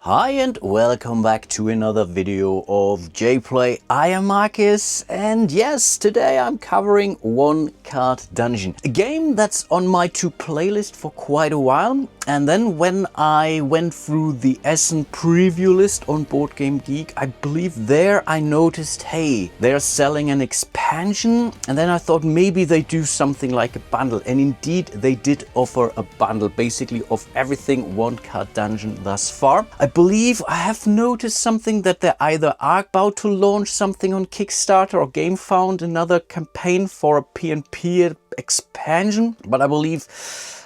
Hi and welcome back to another video of JPlay. I am Marcus and yes, today I'm covering One Card Dungeon. A game that's on my to playlist for quite a while, and then when I went through the Essen preview list on Board Game Geek, I believe there I noticed, hey, they're selling an expansion, and then I thought maybe they do something like a bundle, and indeed they did offer a bundle basically of everything One Card Dungeon thus far. I believe I have noticed something that they either are about to launch something on Kickstarter or GameFound, another campaign for a P&P expansion, but I believe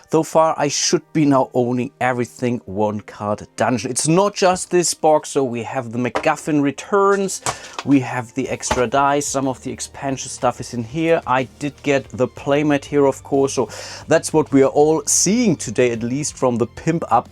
so far I should be now owning everything One Card Dungeon. It's not just this box, so we have the MacGuffin returns, we have the extra dice, some of the expansion stuff is in here. I did get the playmat here, of course, so that's what we are all seeing today, at least from the pimp up,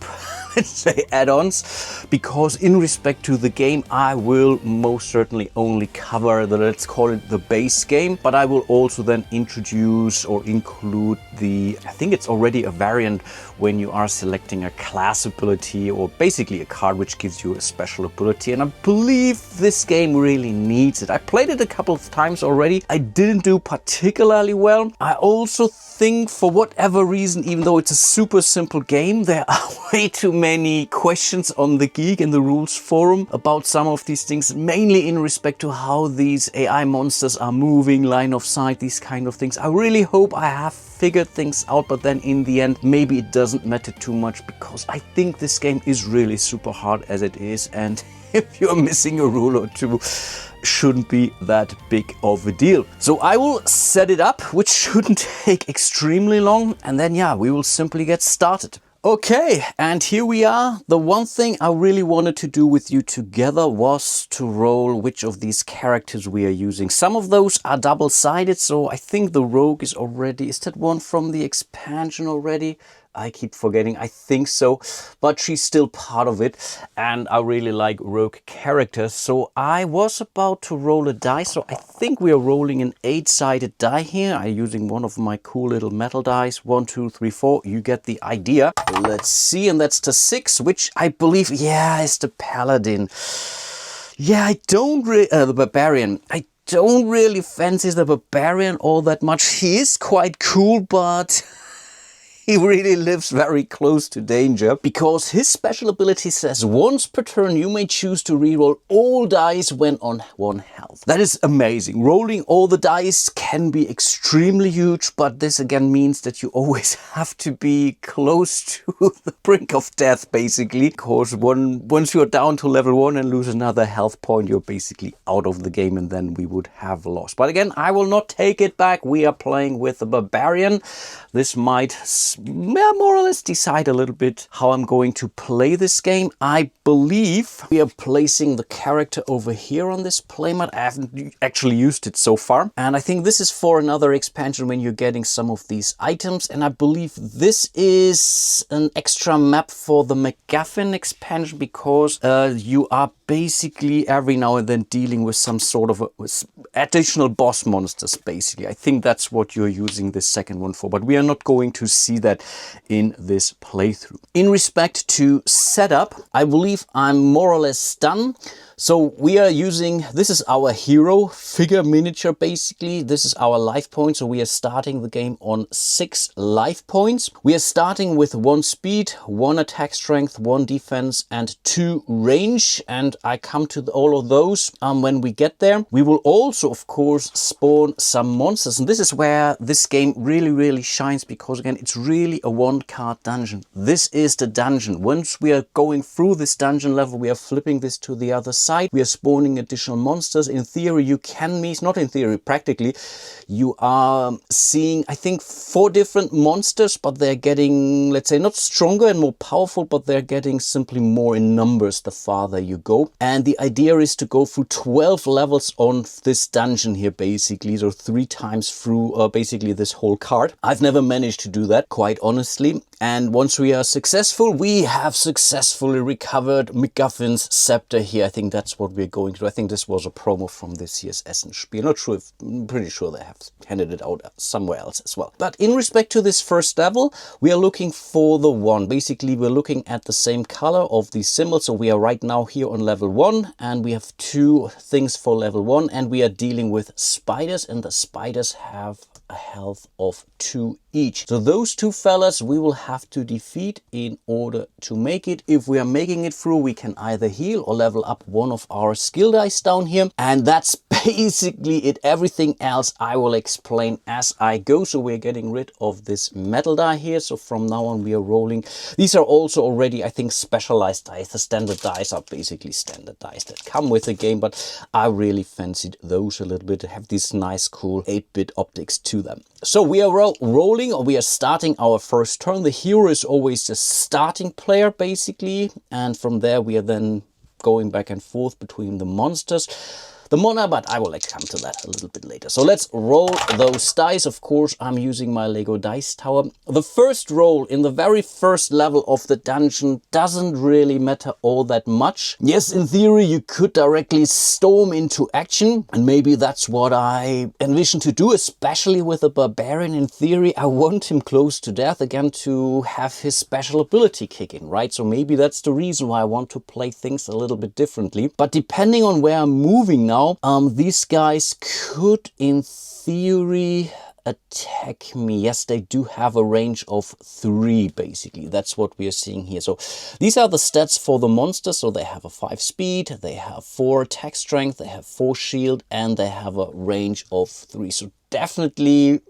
let's say, add-ons, because in respect to the game, I will most certainly only cover the, let's call it the base game, but I will also then introduce or include the, I think it's already a variant when you are selecting a class ability or basically a card which gives you a special ability, and I believe this game really needs it. I played it a couple of times already. I didn't do particularly well. I also think for whatever reason, even though it's a super simple game, there are way too many questions on the Geek in the rules forum about some of these things, mainly in respect to how these AI monsters are moving, line of sight, these kind of things. I really hope I have figured things out, but then in the end maybe it doesn't matter too much, because I think this game is really super hard as it is, and if you're missing a rule or two, shouldn't be that big of a deal. So I will set it up, which shouldn't take extremely long, and then yeah, we will simply get started. Okay, and here we are. The one thing I really wanted to do with you together was to roll which of these characters we are using. Some of those are double-sided, so I think the rogue is already, is that one from the expansion already? I keep forgetting, I think so, but she's still part of it, and I really like rogue characters. So I was about to roll a die, so I think we are rolling an 8-sided die here. I'm using one of my cool little metal dice. 1, 2, 3, 4, you get the idea. Let's see, and that's the 6, which I believe, yeah, is the paladin. Yeah, I don't really, the barbarian. I don't really fancy the barbarian all that much. He is quite cool, but he really lives very close to danger, because his special ability says once per turn you may choose to reroll all dice when on 1 health. That is amazing. Rolling all the dice can be extremely huge, but this again means that you always have to be close to the brink of death, basically, because once you're down to level 1 and lose another health point, you're basically out of the game, and then we would have lost. But again, I will not take it back. We are playing with the barbarian. This might more or less decide a little bit how I'm going to play this game. I believe we are placing the character over here on this playmat. I haven't actually used it so far, and I think this is for another expansion when you're getting some of these items, and I believe this is an extra map for the MacGuffin expansion, because you are basically every now and then dealing with some sort of additional boss monsters, basically. I think that's what you're using this second one for, but we are not going to see that in this playthrough. In respect to setup, I believe I'm more or less done. So we are using, this is our hero figure miniature, basically. This is our life point. So we are starting the game on 6 life points. We are starting with 1 speed, 1 attack strength, 1 defense, and 2 range. And I come to all of those when we get there. We will also, of course, spawn some monsters. And this is where this game really shines, because again, it's really a one-card dungeon. This is the dungeon. Once we are going through this dungeon level, we are flipping this to the other side. We are spawning additional monsters. In theory, you can meet, not in theory, practically, you are seeing, I think, 4 different monsters, but they're getting, let's say, not stronger and more powerful, but they're getting simply more in numbers the farther you go. And the idea is to go through 12 levels on this dungeon here, basically, so 3 times through basically this whole card. I've never managed to do that, quite honestly. And once we are successful, we have successfully recovered MacGuffin's scepter here. I think that's what we're going to. I think this was a promo from this year's Essen-Spiel. Not sure if, I'm pretty sure they have handed it out somewhere else as well. But in respect to this first level, we are looking for the 1. Basically, we're looking at the same color of the symbol. So we are right now here on level 1, and we have 2 things for level 1, and we are dealing with spiders, and the spiders have a health of 2 each. So those 2 fellas we will have to defeat in order to make it. If we are making it through, we can either heal or level up one of our skill dice down here, and that's basically it. Everything else I will explain as I go. So we're getting rid of this metal die here. So from now on we are rolling. These are also already, I think, specialized dice. The standard dice are basically standard dice that come with the game, but I really fancied those a little bit. They have these nice cool 8-bit optics to them. So we are rolling, or we are starting our first turn. The hero is always the starting player basically, and from there we are then going back and forth between the monsters. The Mona, but I will come to that a little bit later. So let's roll those dice. Of course, I'm using my Lego dice tower. The first roll in the very first level of the dungeon doesn't really matter all that much. Yes, in theory, you could directly storm into action, and maybe that's what I envision to do, especially with a barbarian. In theory, I want him close to death again to have his special ability kick in, right? So maybe that's the reason why I want to play things a little bit differently. But depending on where I'm moving now, these guys could, in theory, attack me. Yes, they do have a range of 3, basically. That's what we are seeing here. So these are the stats for the monsters. So they have a 5 speed, they have 4 attack strength, they have 4 shield, and they have a range of 3. So definitely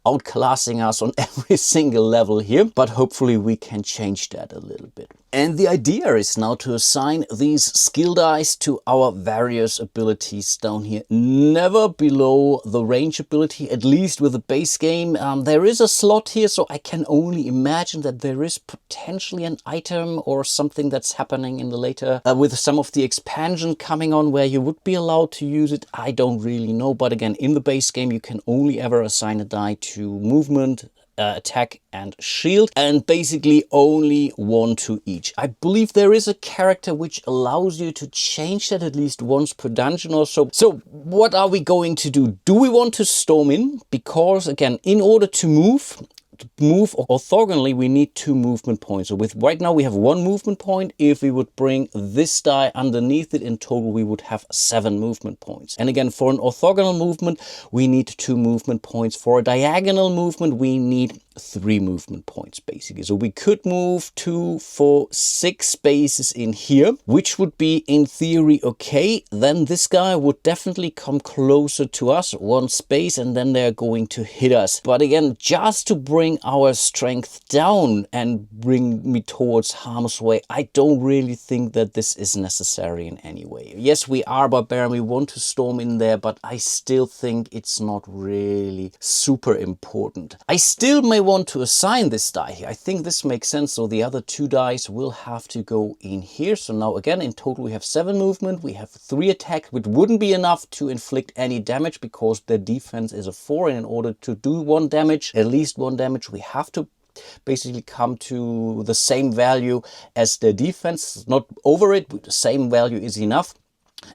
outclassing us on every single level here, but hopefully we can change that a little bit. And the idea is now to assign these skill dice to our various abilities down here. Never below the range ability, at least with the base game. There is a slot here, so I can only imagine that there is potentially an item or something that's happening in the later, with some of the expansion coming on where you would be allowed to use it. I don't really know, but again, in the base game, you can only ever assign a die to movement, attack and shield, and basically only 1 to each. I believe there is a character which allows you to change that at least once per dungeon or so. So what are we going to do? Do we want to storm in? Because again, in order to move orthogonally, we need 2 movement points. So with right now we have 1 movement point. If we would bring this die underneath it, in total we would have 7 movement points. And again, for an orthogonal movement we need 2 movement points. For a diagonal movement we need 3 movement points basically. So we could move 2, 4, 6 spaces in here, which would be in theory okay. Then this guy would definitely come closer to us, 1 space, and then they're going to hit us. But again, just to bring our strength down and bring me towards harm's way, I don't really think that this is necessary in any way. Yes, we are barbarian, we want to storm in there, but I still think it's not really super important. I still may want to assign this die here. I think this makes sense. So the other 2 dice will have to go in here. So now again, in total we have 7 movement, we have 3 attack, which wouldn't be enough to inflict any damage because their defense is a 4, and in order to do 1 damage, at least 1 damage, we have to basically come to the same value as their defense, not over it, but the same value is enough.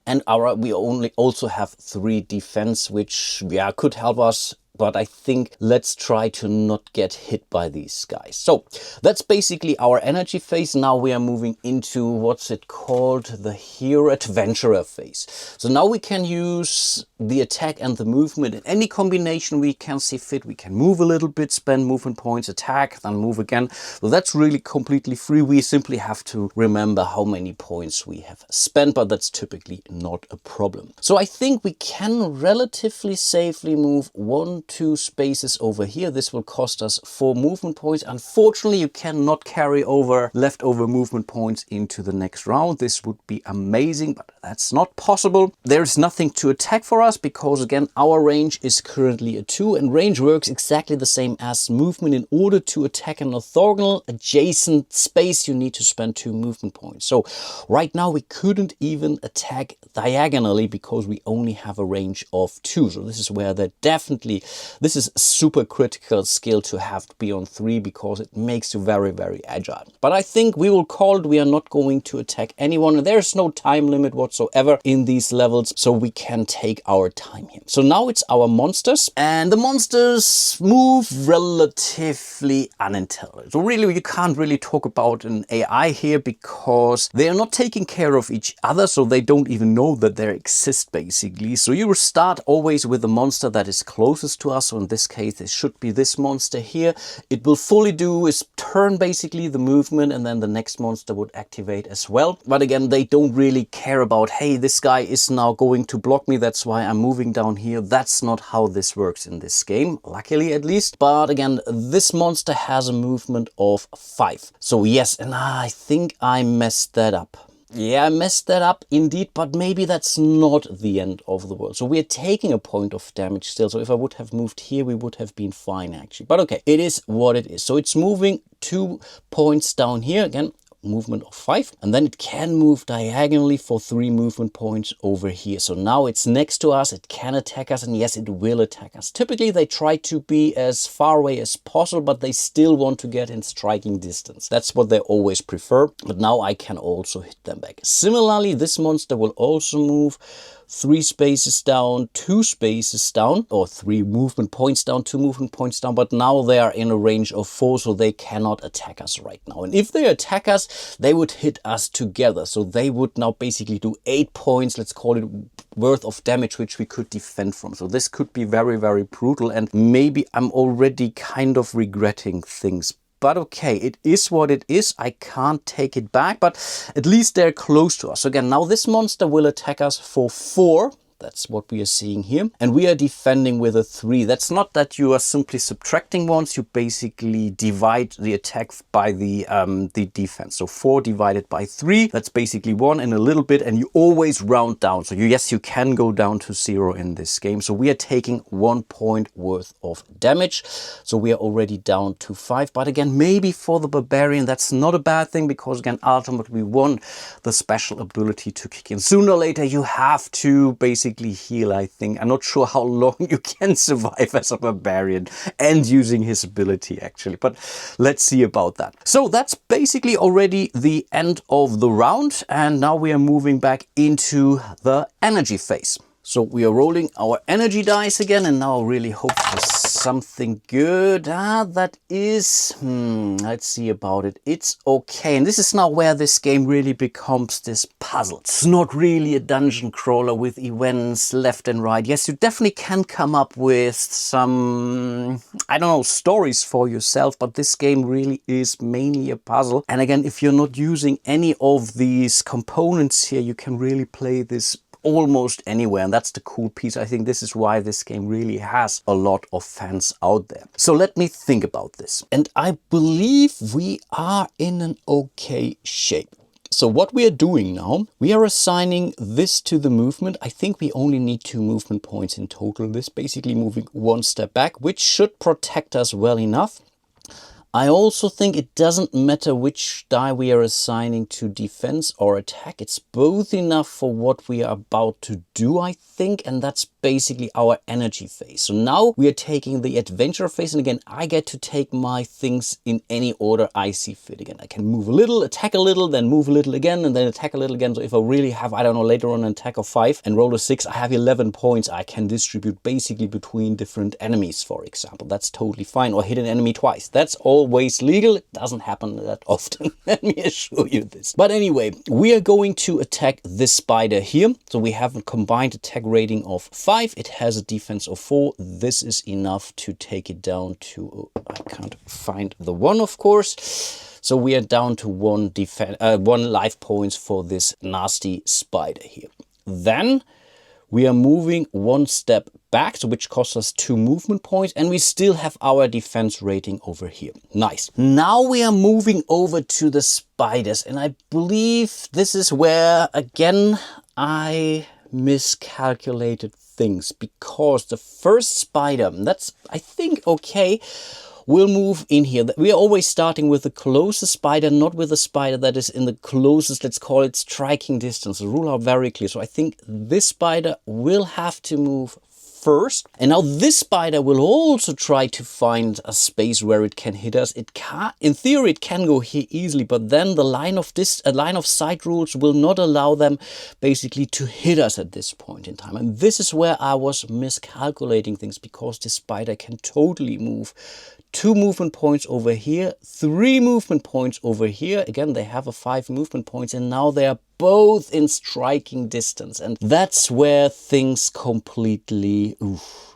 And we only also have 3 defense, which could help us. But I think let's try to not get hit by these guys. So that's basically our energy phase. Now we are moving into what's it called? The hero adventurer phase. So now we can use the attack and the movement in any combination we can see fit. We can move a little bit, spend movement points, attack, then move again. So that's really completely free. We simply have to remember how many points we have spent, but that's typically not a problem. So I think we can relatively safely move 1, 2 spaces over here. This will cost us 4 movement points. Unfortunately, you cannot carry over leftover movement points into the next round. This would be amazing, but that's not possible. There's nothing to attack for us. us because again, our range is currently a 2 and range works exactly the same as movement. In order to attack an orthogonal adjacent space, you need to spend 2 movement points. So right now we couldn't even attack diagonally because we only have a range of 2. So this is where this is a super critical skill to have to be on 3 because it makes you very, very agile. But I think we will call it, we are not going to attack anyone. There's no time limit whatsoever in these levels, so we can take our time here. So now it's our monsters, and the monsters move relatively unintelligent. So really, you can't really talk about an AI here because they are not taking care of each other, so they don't even know that they exist basically. So you will start always with the monster that is closest to us. So in this case, it should be this monster here. It will fully do is turn basically the movement, and then the next monster would activate as well. But again, they don't really care about, hey, this guy is now going to block me, that's why I'm moving down here. That's not how this works in this game, luckily at least. But again, this monster has a movement of 5. So yes, and I think I messed that up. Yeah, I messed that up indeed, but maybe that's not the end of the world. So we're taking a point of damage still. So if I would have moved here, we would have been fine actually. But okay, it is what it is. So it's moving 2 points down here. Again, movement of 5, and then it can move diagonally for 3 movement points over here. So now it's next to us, it can attack us, and yes, it will attack us. Typically they try to be as far away as possible, but they still want to get in striking distance. That's what they always prefer, but now I can also hit them back. Similarly, this monster will also move 3 spaces down, 2 spaces down, or 3 movement points down, 2 movement points down, but now they are in a range of 4, so they cannot attack us right now. And if they attack us, they would hit us together. So they would now basically do 8 points, let's call it, worth of damage, which we could defend from. So this could be very, very brutal, and maybe I'm already kind of regretting things. But okay, it is what it is. I can't take it back, but at least they're close to us. So again, now this monster will attack us for 4. That's what we are seeing here. And we are defending with a 3. That's not that you are simply subtracting ones. You basically divide the attack by the defense. So 4 divided by 3, that's basically 1 and a little bit. And you always round down. So yes, you can go down to 0 in this game. So we are taking 1 point worth of damage. So we are already down to 5. But again, maybe for the barbarian, that's not a bad thing because again, ultimately we want the special ability to kick in. Sooner or later, you have to basically heal, I think. I'm not sure how long you can survive as a barbarian and using his ability actually, but let's see about that. So that's basically already the end of the round, and now we are moving back into the energy phase. So we are rolling our energy dice again, and now I really hope for something good. That is, let's see about it. It's okay. And this is now where this game really becomes this puzzle. It's not really a dungeon crawler with events left and right. Yes, you definitely can come up with some, I don't know, stories for yourself, but this game really is mainly a puzzle. And again, if you're not using any of these components here, you can really play this almost anywhere, and that's the cool piece. I think this is why this game really has a lot of fans out there. So let me think about this, and I believe we are in an okay shape. So what we are doing now, we are assigning this to the movement. I think we only need 2 movement points in total. This basically moving 1 step back, which should protect us well enough. I also think it doesn't matter which die we are assigning to defense or attack. It's both enough for what we are about to do, I think, and that's basically our energy phase. So now we are taking the adventure phase, and again, I get to take my things in any order I see fit. Again, I can move a little, attack a little, then move a little again, and then attack a little again. So if I really have, I don't know, later on an attack of 5 and roll a 6, I have 11 points I can distribute basically between different enemies, for example. That's totally fine. Or hit an enemy twice. That's always legal. It doesn't happen that often. Let me assure you this. But anyway, we are going to attack this spider here. So we have a combined attack rating of 5. It has a defense of 4. This is enough to take it down to, I can't find the 1, of course. So we are down to 1 life points for this nasty spider here. Then we are moving 1 step back, so which costs us 2 movement points, and we still have our defense rating over here. Nice. Now we are moving over to the spiders, and I believe this is where, again, I miscalculated things, because the first spider, that's, I think, okay, will move in here. We are always starting with the closest spider, not with the spider that is in the closest, let's call it, striking distance. The rule are very clear. So I think this spider will have to move first. And now this spider will also try to find a space where it can hit us. It can, in theory, it can go here easily, but then the line of sight rules will not allow them basically to hit us at this point in time. And this is where I was miscalculating things, because this spider can totally move 2 movement points over here, 3 movement points over here. Again, they have a 5 movement points, and now they are both in striking distance. And that's where things completely,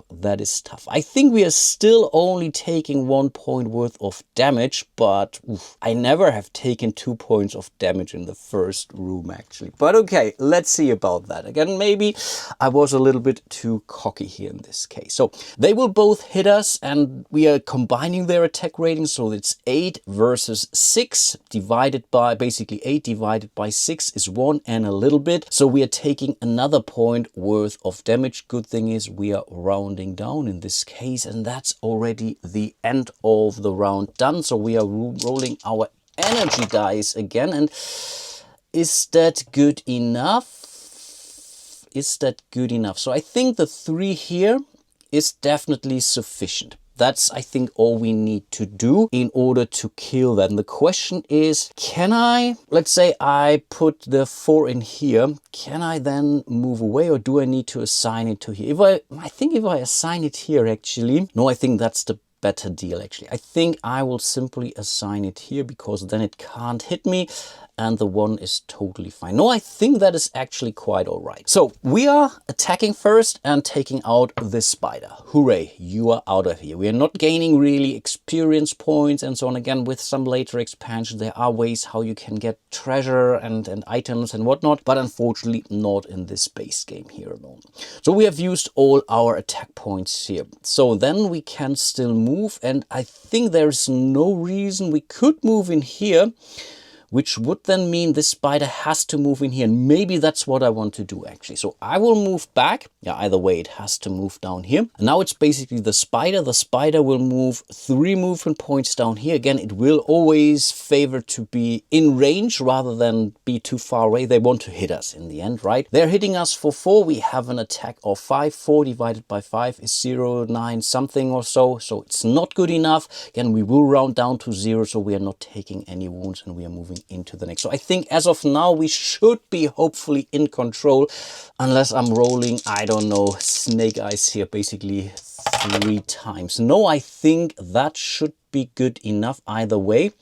that is tough. I think we are still only taking 1 point worth of damage, but I never have taken 2 points of damage in the first room, actually. But okay, let's see about that. Again, maybe I was a little bit too cocky here in this case. So they will both hit us, and we are combining their attack rating. So it's 8 versus 6 divided by, basically 8 divided by 6 is 1 and a little bit. So we are taking another point worth of damage. Good thing is we are rounding down in this case, and that's already the end of the round done. So we are rolling our energy dice again, and is that good enough? Is that good enough? So I think the 3 here is definitely sufficient. That's, I think, all we need to do in order to kill that. And the question is, can I, let's say I put the 4 in here, can I then move away, or do I need to assign it to here? I think if I assign it here, actually, no, I think that's the better deal, actually. I think I will simply assign it here, because then it can't hit me, and the 1 is totally fine. No, I think that is actually quite all right. So we are attacking first and taking out this spider. Hooray, you are out of here. We are not gaining really experience points and so on. Again, with some later expansion, there are ways how you can get treasure and items and whatnot, but unfortunately not in this base game here alone. So we have used all our attack points here. So then we can still move, and I think there's no reason we could move in here, which would then mean this spider has to move in here. And maybe that's what I want to do, actually. So I will move back. Yeah, either way, it has to move down here. And now it's basically the spider. The spider will move 3 movement points down here. Again, it will always favor to be in range rather than be too far away. They want to hit us in the end, right? They're hitting us for 4. We have an attack of 5. 4 divided by 5 is 0, 9 something or so. So it's not good enough. Again, we will round down to 0, so we are not taking any wounds, and we are moving into the next. So I think as of now we should be hopefully in control, unless I'm rolling, I don't know, snake eyes here basically 3 times. No, I think that should be good enough either way.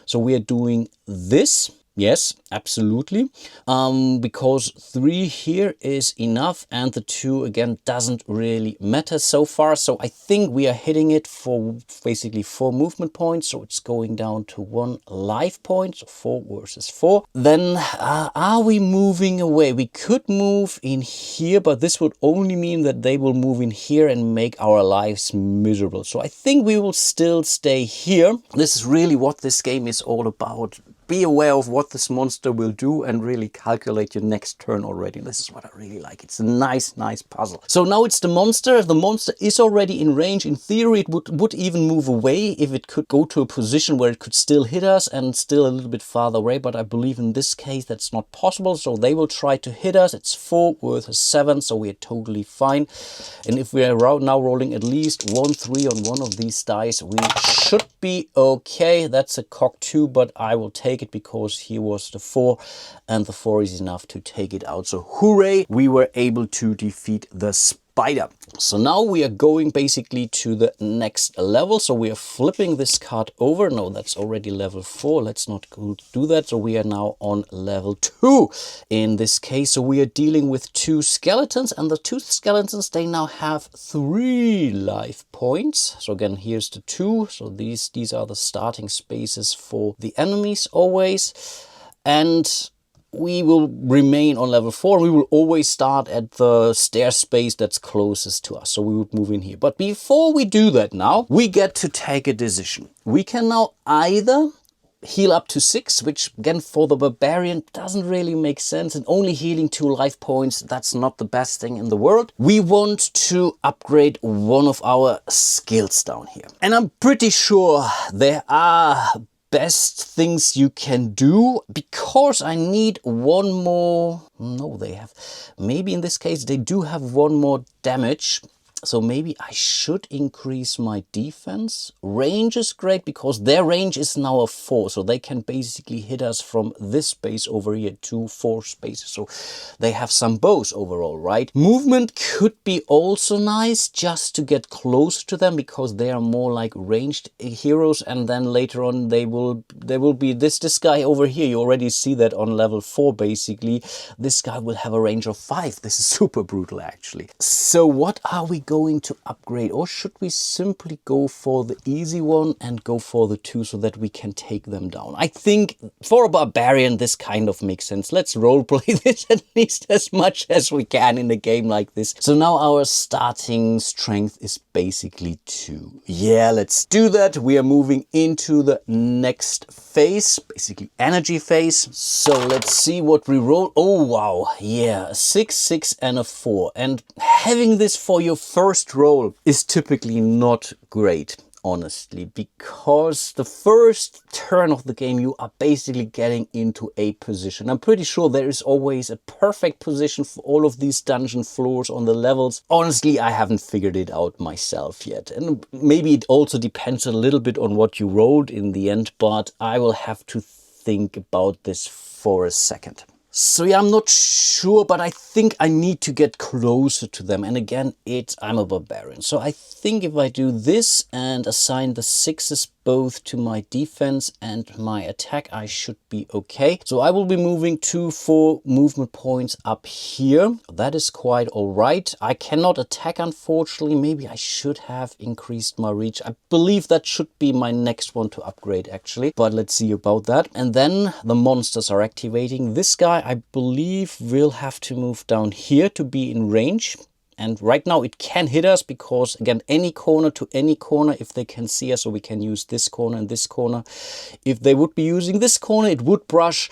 So we are doing this. Yes, absolutely. Because 3 here is enough, and the 2 again doesn't really matter so far. So I think we are hitting it for basically 4 movement points. So it's going down to 1 life point, so 4 versus 4. Then are we moving away? We could move in here, but this would only mean that they will move in here and make our lives miserable. So I think we will still stay here. This is really what this game is all about. Be aware of what this monster will do and really calculate your next turn already. This is what I really like. It's a nice puzzle. So now it's the monster. The monster is already in range. In theory, it would even move away if it could go to a position where it could still hit us and still a little bit farther away. But I believe in this case that's not possible. So they will try to hit us. It's 4 versus 7, so we are totally fine. And if we are now rolling at least 1 3 on one of these dice, we should be okay. That's a cock 2, but I will take it because he was the 4, and the 4 is enough to take it out. So hooray, we were able to defeat the spider. So now we are going basically to the next level. So we are flipping this card over. No, that's already level 4. Let's not go do that. So we are now on level 2 in this case. So we are dealing with 2 skeletons, and the 2 skeletons, they now have 3 life points. So again, here's the 2. So these are the starting spaces for the enemies always. And we will remain on level 4. We will always start at the stair space that's closest to us. So we would move in here. But before we do that now, we get to take a decision. We can now either heal up to 6, which again for the barbarian doesn't really make sense, and only healing 2 life points, that's not the best thing in the world. We want to upgrade one of our skills down here. And I'm pretty sure there are best things you can do, because I need one more. No, they have, maybe in this case they do have one more damage. So maybe I should increase my defense. Range is great because their range is now a 4. So they can basically hit us from this space over here to 4 spaces. So they have some bows overall, right? Movement could be also nice just to get closer to them, because they are more like ranged heroes. And then later on they will be this guy over here. You already see that on level 4 basically. This guy will have a range of 5. This is super brutal actually. So what are we going to upgrade, or should we simply go for the easy one and go for the 2 so that we can take them down? I think for a barbarian this kind of makes sense. Let's roleplay this at least as much as we can in a game like this. So now our starting strength is basically 2. Yeah, let's do that. We are moving into the next phase, basically energy phase. So let's see what we roll. Oh wow, yeah, a 6, 6 and a 4. And having this for your first roll is typically not great, honestly, because the first turn of the game you are basically getting into a position. I'm pretty sure there is always a perfect position for all of these dungeon floors on the levels. Honestly, I haven't figured it out myself yet, and maybe it also depends a little bit on what you rolled in the end, but I will have to think about this for a second. So yeah, I'm not sure, but I think I need to get closer to them. And again, I'm a barbarian. So I think if I do this and assign the 6s both to my defense and my attack, I should be okay. So I will be moving 2 4 movement points up here. That is quite all right. I cannot attack, unfortunately. Maybe I should have increased my reach. I believe that should be my next one to upgrade actually, but let's see about that. And then the monsters are activating. This guy, I believe, will have to move down here to be in range. And right now it can hit us because, again, any corner to any corner, if they can see us, so we can use this corner and this corner. If they would be using this corner, it would brush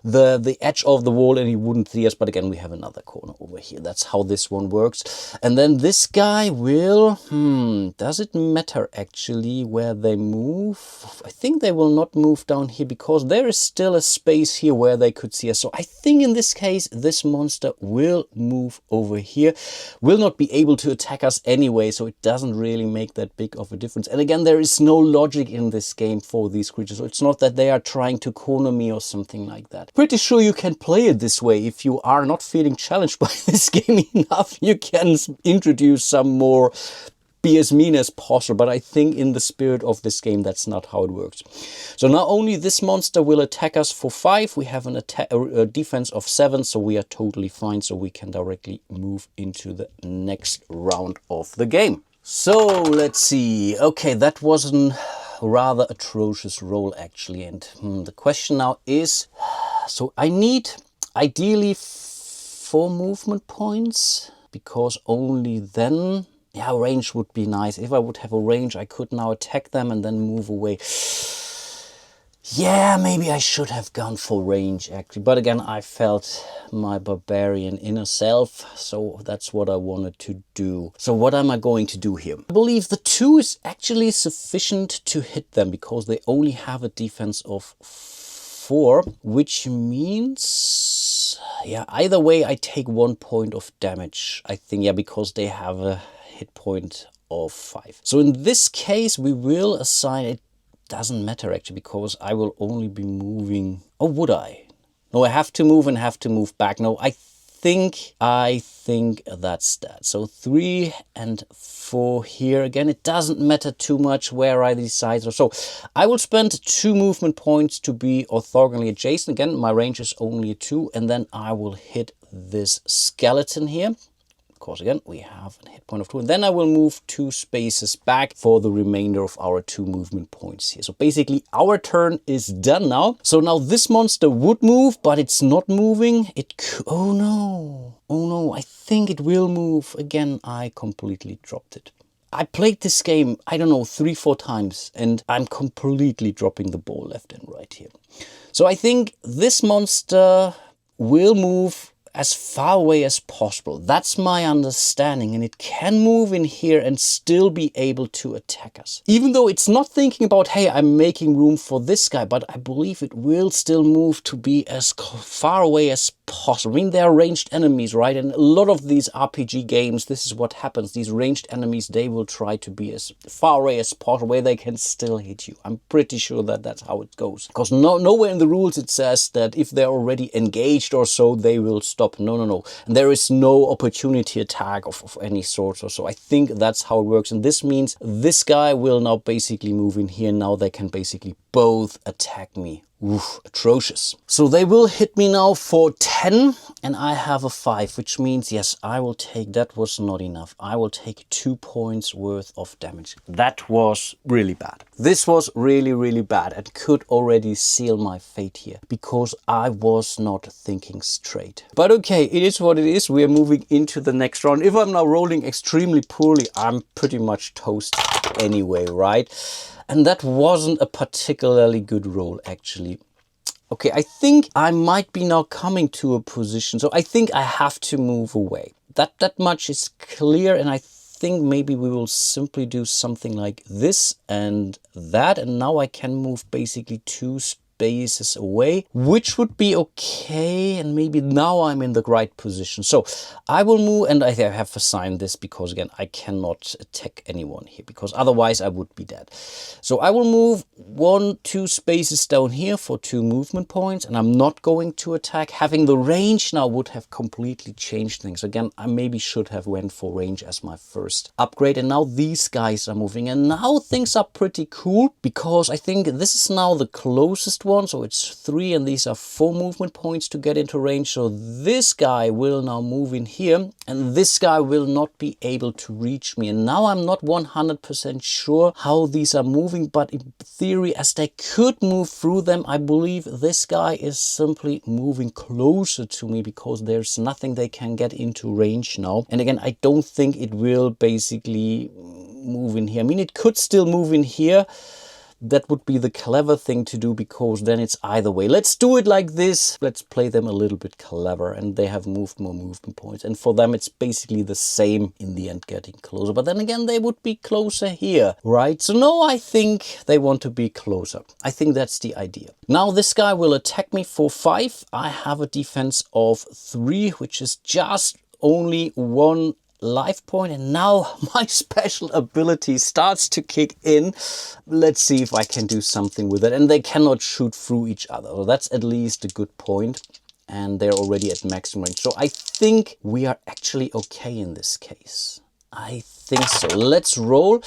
the edge of the wall and he wouldn't see us. But again, we have another corner over here. That's how this one works. And then this guy will, does it matter actually where they move? I think they will not move down here because there is still a space here where they could see us. So I think in this case, this monster will move over here, will not be able to attack us anyway. So it doesn't really make that big of a difference. And again, there is no logic in this game for these creatures. So it's not that they are trying to corner me or something like that. Pretty sure you can play it this way. If you are not feeling challenged by this game enough, you can introduce some more be as mean as possible, but I think in the spirit of this game that's not how it works. So not only this monster will attack us for 5, we have a defense of 7, so we are totally fine, so we can directly move into the next round of the game. So let's see. Okay, that was a rather atrocious roll actually, and the question now is, so I need ideally 4 movement points, because only then, yeah, range would be nice. If I would have a range, I could now attack them and then move away. Yeah, maybe I should have gone for range actually. But again, I felt my barbarian inner self, so that's what I wanted to do. So what am I going to do here? I believe the 2 is actually sufficient to hit them because they only have a defense of 4, which means, yeah, either way I take 1 point of damage, I think, yeah, because they have a hit point of 5. So in this case we will assign, it doesn't matter actually because I will only be moving, oh would I? No, I have to move and have to move back. No, I think that's that. So 3 and 4 here. Again, it doesn't matter too much where I decide. So I will spend 2 movement points to be orthogonally adjacent. Again, my range is only 2, and then I will hit this skeleton here. Of course, again, we have a hit point of 2, and then I will move 2 spaces back for the remainder of our 2 movement points here. So basically our turn is done now. So now this monster would move, but it's not moving. Oh no, I think it will move. Again, I completely dropped it. I played this game, I don't know, 3-4 times, and I'm completely dropping the ball left and right here. So I think this monster will move as far away as possible. That's my understanding, and it can move in here and still be able to attack us. Even though it's not thinking about, hey, I'm making room for this guy, but I believe it will still move to be as far away as possible. I mean, they are ranged enemies, right? And a lot of these RPG games, this is what happens. These ranged enemies, they will try to be as far away as possible, where they can still hit you. I'm pretty sure that that's how it goes. Because nowhere in the rules it says that if they're already engaged or so, they will stop. No. And there is no opportunity attack of any sort or so. I think that's how it works. And this means this guy will now basically move in here. Now they can basically both attack me. Oof, atrocious. So they will hit me now for 10 and I have a 5, which means, yes, I will take, that was not enough. I will take 2 points worth of damage. That was really bad. This was really, really bad and could already seal my fate here because I was not thinking straight. But okay, it is what it is. We are moving into the next round. If I'm now rolling extremely poorly, I'm pretty much toast anyway, right? And that wasn't a particularly good roll, actually. Okay, I think I might be now coming to a position. So I think I have to move away. That much is clear. And I think maybe we will simply do something like this and that. And now I can move basically 2 spaces away, which would be okay. And maybe now I'm in the right position. So I will move, and I have assigned this because again, I cannot attack anyone here because otherwise I would be dead. So I will move 1-2 spaces down here for 2 movement points, and I'm not going to attack. Having the range now would have completely changed things. Again, I maybe should have went for range as my first upgrade, and now these guys are moving, and now things are pretty cool because I think this is now the closest one. So it's 3 and these are 4 movement points to get into range. So this guy will now move in here and this guy will not be able to reach me. And now I'm not 100% sure how these are moving, but in theory, as they could move through them, I believe this guy is simply moving closer to me because there's nothing they can get into range now. And again, I don't think it will basically move in here. I mean, it could still move in here. That would be the clever thing to do because then it's either way. Let's do it like this. Let's play them a little bit clever, and they have moved more movement points. And for them, it's basically the same in the end, getting closer. But then again, they would be closer here, right? So no, I think they want to be closer. I think that's the idea. Now this guy will attack me for 5. I have a defense of 3, which is just only 1 life point, and now my special ability starts to kick in. Let's see if I can do something with it. And they cannot shoot through each other, so that's at least a good point. And they're already at maximum range, so I think we are actually okay in this case. I think so. Let's roll.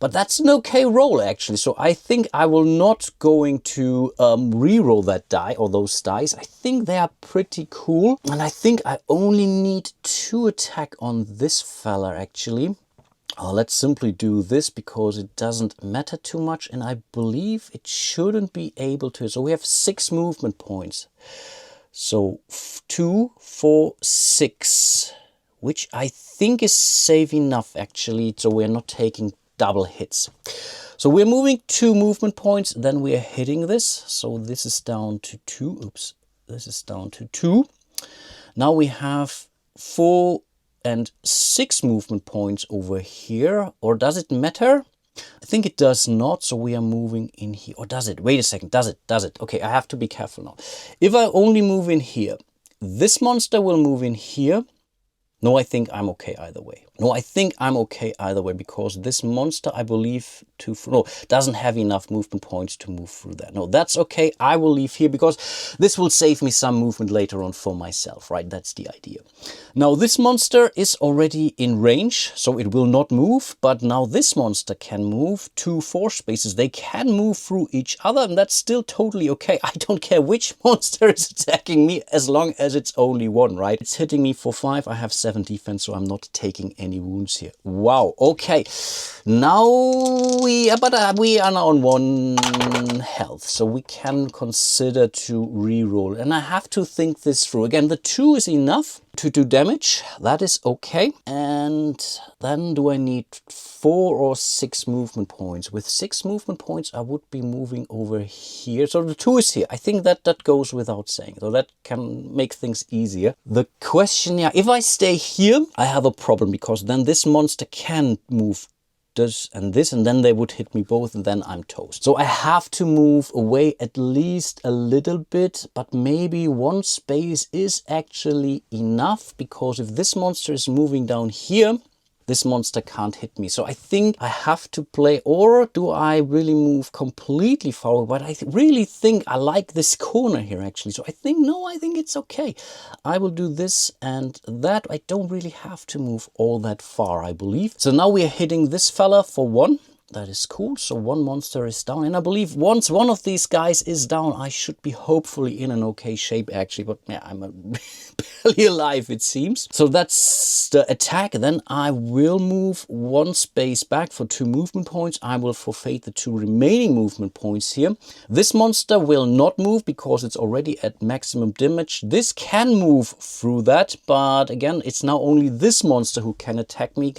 But that's an okay roll, actually. So I think I will not going to re-roll that die or those dice. I think they are pretty cool. And I think I only need 2 attack on this fella, actually. Let's simply do this because it doesn't matter too much. And I believe it shouldn't be able to. So we have 6 movement points. So 2, 4, 6. Which I think is safe enough, actually. So we're not taking double hits. So we're moving 2 movement points, then we are hitting this. So this is down to 2. Oops, this is down to 2. Now we have 4 and 6 movement points over here. Or does it matter? I think it does not. So we are moving in here. Or does it? Wait a second. Does it? Does it? Okay, I have to be careful now. If I only move in here, this monster will move in here. No, I think I'm okay either way. No, I think I'm okay either way because this monster, I believe, doesn't have enough movement points to move through that. No, that's okay. I will leave here because this will save me some movement later on for myself, right? That's the idea. Now, this monster is already in range, so it will not move. But now this monster can move 2 force spaces. They can move through each other, and that's still totally okay. I don't care which monster is attacking me as long as it's only one, right? It's hitting me for 5. I have 7 defense, so I'm not taking any wounds here. Wow, okay. Now we are now on 1 health, so we can consider to re-roll. And I have to think this through. Again, the 2 is enough. to do damage. That is okay. And then do I need 4 or 6 movement points? With 6 movement points, I would be moving over here. So the 2 is here. I think that goes without saying. So that can make things easier. The question, yeah, if I stay here, I have a problem because then this monster can move this, and then they would hit me both, and then I'm toast. So I have to move away at least a little bit, but maybe 1 space is actually enough, because if this monster is moving down here, this monster can't hit me. So I think I have to play, or do I really move completely forward? But I really think I like this corner here actually. So I think, no, I think it's okay. I will do this and that. I don't really have to move all that far, I believe. So now we are hitting this fella for 1. That is cool. So 1 monster is down. And I believe once one of these guys is down, I should be hopefully in an okay shape actually. But yeah, I'm barely alive, it seems. So that's the attack. Then I will move 1 space back for 2 movement points. I will forfeit the 2 remaining movement points here. This monster will not move because it's already at maximum damage. This can move through that. But again, it's now only this monster who can attack me.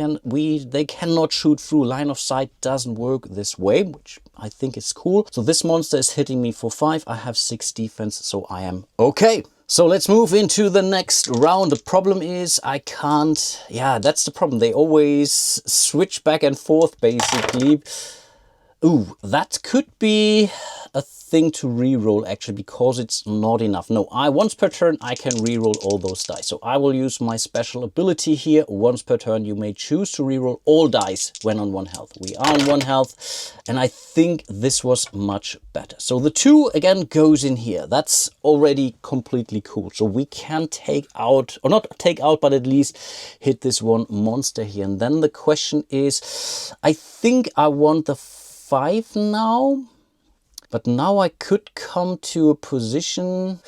They cannot shoot through. Line of sight doesn't work this way, which I think is cool. So this monster is hitting me for 5. I have 6 defense, so I am okay. So let's move into the next round. The problem is I can't, yeah, that's the problem. They always switch back and forth basically. Ooh, that could be a thing to re-roll actually, because it's not enough. No, once per turn I can re-roll all those dice. So I will use my special ability here. Once per turn you may choose to re-roll all dice when on 1 health. We are on 1 health, and I think this was much better. So the 2 again goes in here. That's already completely cool. So we can take out, or not take out, but at least hit this 1 monster here. And then the question is, I think I want the 5 now, but now I could come to a position,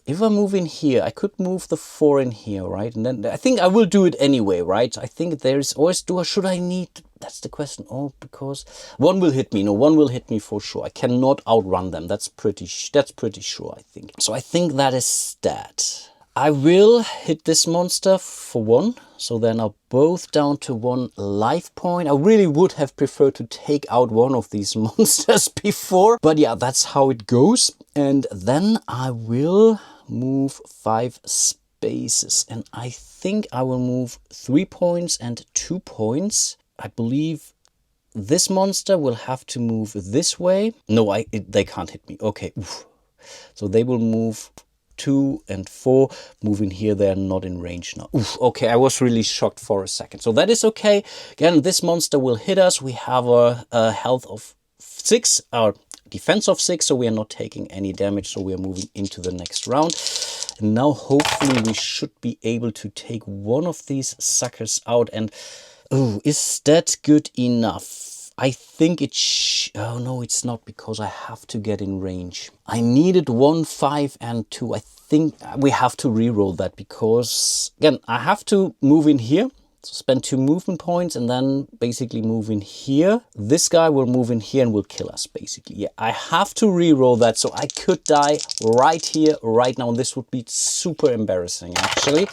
if I move in here, I could move the 4 in here, right? And then I think I will do it anyway, right? I think there is always, should I need, that's the question. Oh, because 1 will hit me. No, 1 will hit me for sure. I cannot outrun them. That's pretty sure, I think. So I think that is that. I will hit this monster for 1. So they're now both down to 1 life point. I really would have preferred to take out one of these monsters before. But yeah, that's how it goes. And then I will move 5 spaces. And I think I will move 3 points and 2 points. I believe this monster will have to move this way. No, they can't hit me. Okay. Oof. So they will move 2 and 4, moving here. They're not in range now. Oof, okay, I was really shocked for a second. So that is okay. Again, this monster will hit us. We have a health of 6, our defense of 6, so we are not taking any damage. So we are moving into the next round. And now hopefully we should be able to take one of these suckers out. And oh, is that good enough? I think oh no, it's not, because I have to get in range. I needed 1, 5 and 2. I think we have to re-roll that, because again, I have to move in here. So spend 2 movement points and then basically move in here. This guy will move in here and will kill us basically. Yeah, I have to re-roll that, so I could die right here, right now. And this would be super embarrassing actually.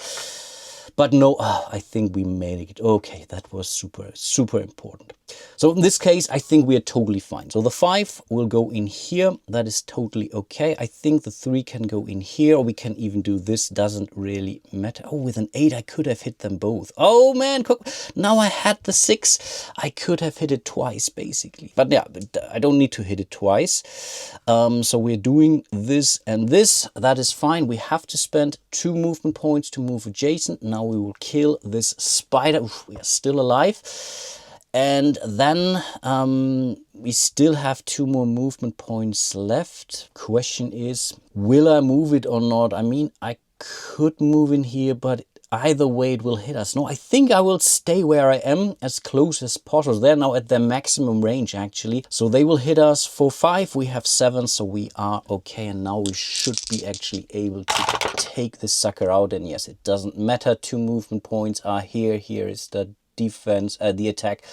But no, I think we made it. Okay, that was super important. So in this case, I think we are totally fine. So the 5 will go in here. That is totally okay. I think the 3 can go in here, or we can even do this. Doesn't really matter. Oh, with an 8, I could have hit them both. Oh man, now I had the 6. I could have hit it twice basically. But yeah, I don't need to hit it twice. So we're doing this and this. That is fine. We have to spend 2 movement points to move adjacent. Now we will kill this spider. Oof, we are still alive. And then we still have 2 more movement points left. Question is, will I move it or not? I mean, I could move in here, but either way it will hit us. No, I think I will stay where I am as close as possible. They're now at their maximum range actually. So they will hit us for 5. We have 7, so we are okay. And now we should be actually able to take this sucker out. And yes, it doesn't matter. 2 movement points are here. Here is the defense, the attack.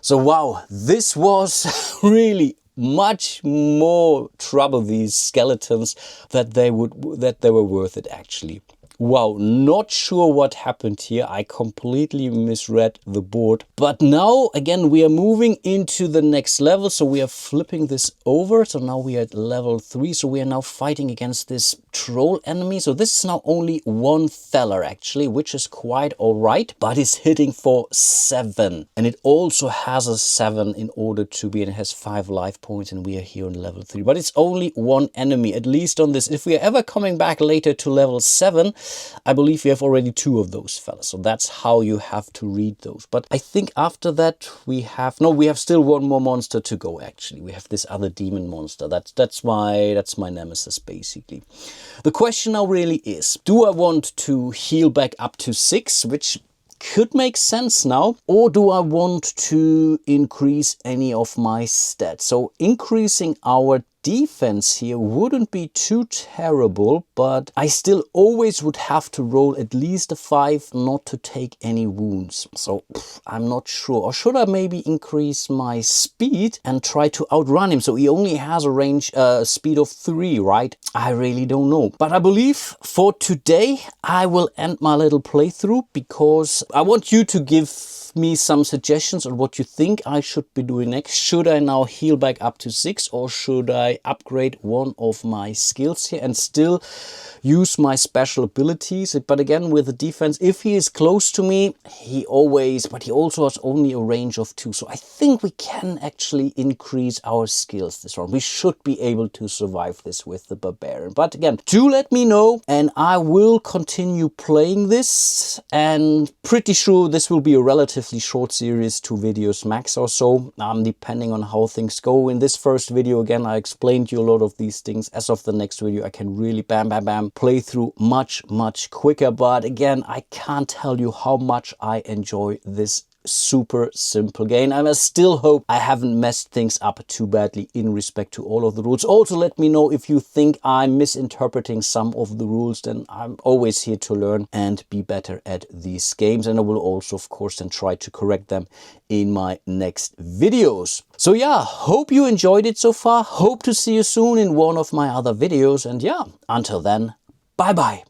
So wow, this was really much more trouble, these skeletons, that they were worth it actually. Wow, not sure what happened here. I completely misread the board. But now, again, we are moving into the next level. So we are flipping this over. So now we are at level 3. So we are now fighting against this troll enemy. So this is now only one feller, actually, which is quite all right. But it's hitting for 7. And it also has a 7 in order to be, and it has 5 life points. And we are here on level 3. But it's only one enemy, at least on this. If we are ever coming back later to level 7, I believe we have already 2 of those fellas. So that's how you have to read those. But I think after that we have, no, we have still one more monster to go actually. We have this other demon monster. That's my nemesis basically. The question now really is, do I want to heal back up to 6, which could make sense now, or do I want to increase any of my stats? So increasing our defense here wouldn't be too terrible, but I still always would have to roll at least a 5 not to take any wounds. So I'm not sure. Or should I maybe increase my speed and try to outrun him? So he only has a range speed of 3, right? I really don't know. But I believe for today I will end my little playthrough, because I want you to give me some suggestions on what you think I should be doing next. Should I now heal back up to 6, or should I upgrade one of my skills here and still use my special abilities? But again, with the defense, if he is close to me, he also has only a range of 2. So I think we can actually increase our skills this round. We should be able to survive this with the barbarian. But again, do let me know and I will continue playing this, and pretty sure this will be a relatively short series, 2 videos max or so, depending on how things go. In this first video, again, I explained you a lot of these things. As of the next video, I can really bam play through much quicker. But again, I can't tell you how much I enjoy this super simple game, and I still hope I haven't messed things up too badly in respect to all of the rules. Also, let me know if you think I'm misinterpreting some of the rules. Then I'm always here to learn and be better at these games, and I will also of course then try to correct them in my next videos. So yeah, hope you enjoyed it so far. Hope to see you soon in one of my other videos, and yeah, until then, bye bye.